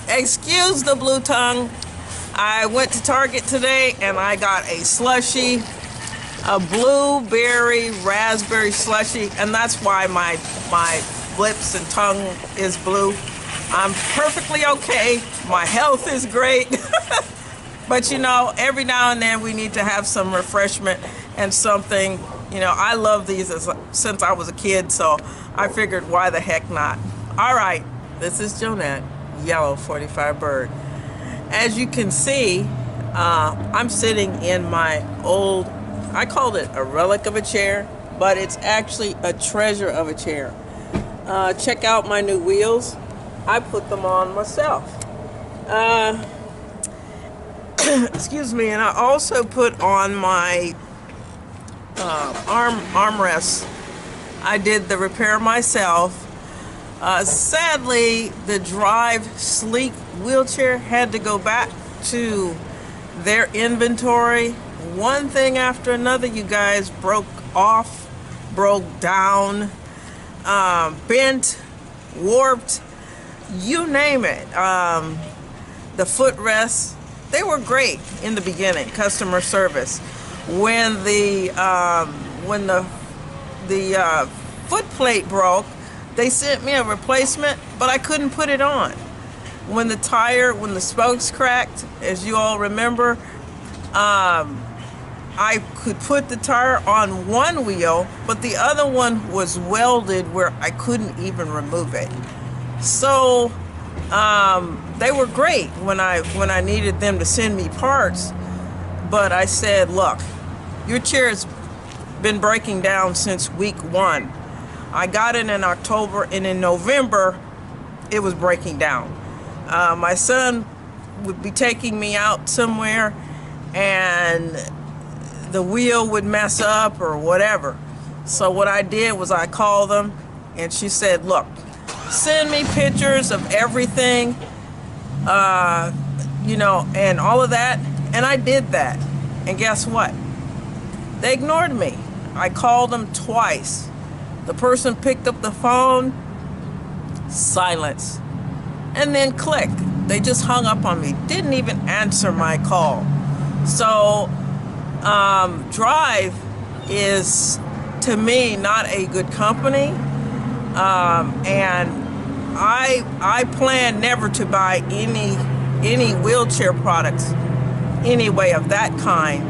Excuse the blue tongue. I went to Target today and I got a slushie, a blueberry raspberry slushie, and that's why my lips and tongue is blue. I'm perfectly okay. My health is great. But you know, every now and then we need to have some refreshment and something. You know, I love these since I was a kid, so I figured why the heck not. All right, this is Jonette, Yellow 45 Bird. As you can see, I'm sitting in my old, I called it a relic of a chair, but it's actually a treasure of a chair. Check out my new wheels. I put them on myself. Excuse me, and I also put on my armrests. I did the repair myself. Sadly, the Drive Sleek wheelchair had to go back to their inventory. One thing after another, you guys, broke off, broke down, bent, warped, you name it. The footrests, they were great in the beginning, customer service. When the foot plate broke, they sent me a replacement, but I couldn't put it on. When the spokes cracked, as you all remember, I could put the tire on one wheel, but the other one was welded where I couldn't even remove it. So they were great when I needed them to send me parts, but I said, look, your chair's been breaking down since week 1. I got it in October, and in November it was breaking down. My son would be taking me out somewhere and the wheel would mess up or whatever. So what I did was I called them, and she said, look, send me pictures of everything, you know, and all of that. And I did that. And guess what? They ignored me. I called them twice. The person picked up the phone, silence, and then click. They just hung up on me. Didn't even answer my call. So Drive is, to me, not a good company. And I plan never to buy any wheelchair products anyway of that kind.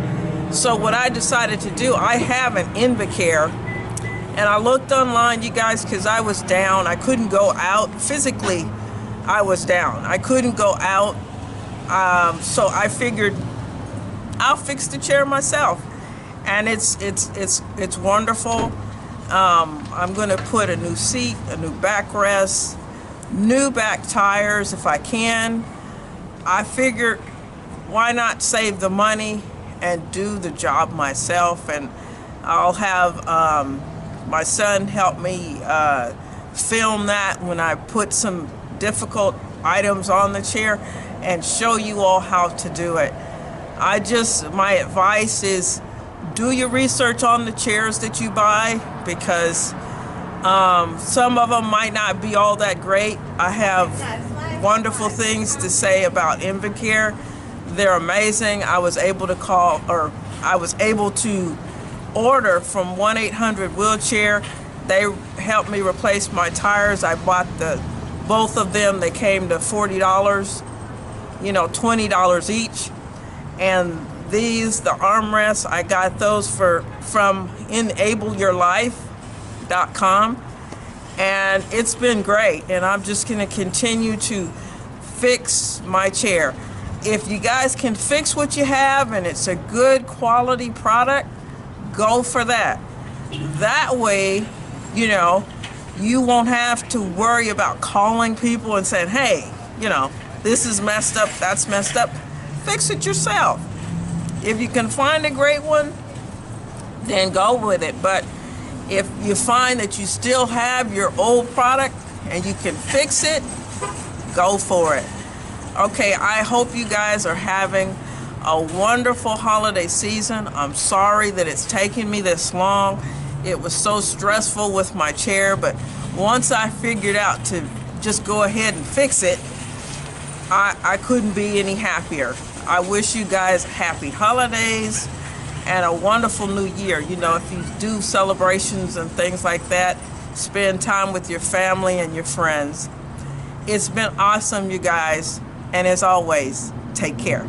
So what I decided to do, I have an Invacare, and I looked online, you guys, because I was down. I couldn't go out physically. I was down. I couldn't go out. So I figured I'll fix the chair myself, and it's wonderful. I'm going to put a new seat, a new backrest, new back tires if I can. I figured, why not save the money and do the job myself? And I'll have my son help me film that when I put some difficult items on the chair and show you all how to do it. My advice is, do your research on the chairs that you buy, because some of them might not be all that great. I have wonderful things to say about Invacare. They're amazing. I was able to order from 1-800-wheelchair. They helped me replace my tires. I bought both of them. They came to $40, you know, $20 each. And these, the armrests, I got those from enableyourlife.com, and it's been great. And I'm just going to continue to fix my chair. If you guys can fix what you have and it's a good quality product, go for that. That way, you know, you won't have to worry about calling people and saying, hey, you know, this is messed up, that's messed up. Fix it yourself. If you can find a great one, then go with it. But if you find that you still have your old product and you can fix it, go for it. Okay, I hope you guys are having a wonderful holiday season. I'm sorry that it's taken me this long. It was so stressful with my chair, but once I figured out to just go ahead and fix it, I couldn't be any happier. I wish you guys happy holidays and a wonderful new year. You know, if you do celebrations and things like that, spend time with your family and your friends. It's been awesome, you guys. And as always, take care.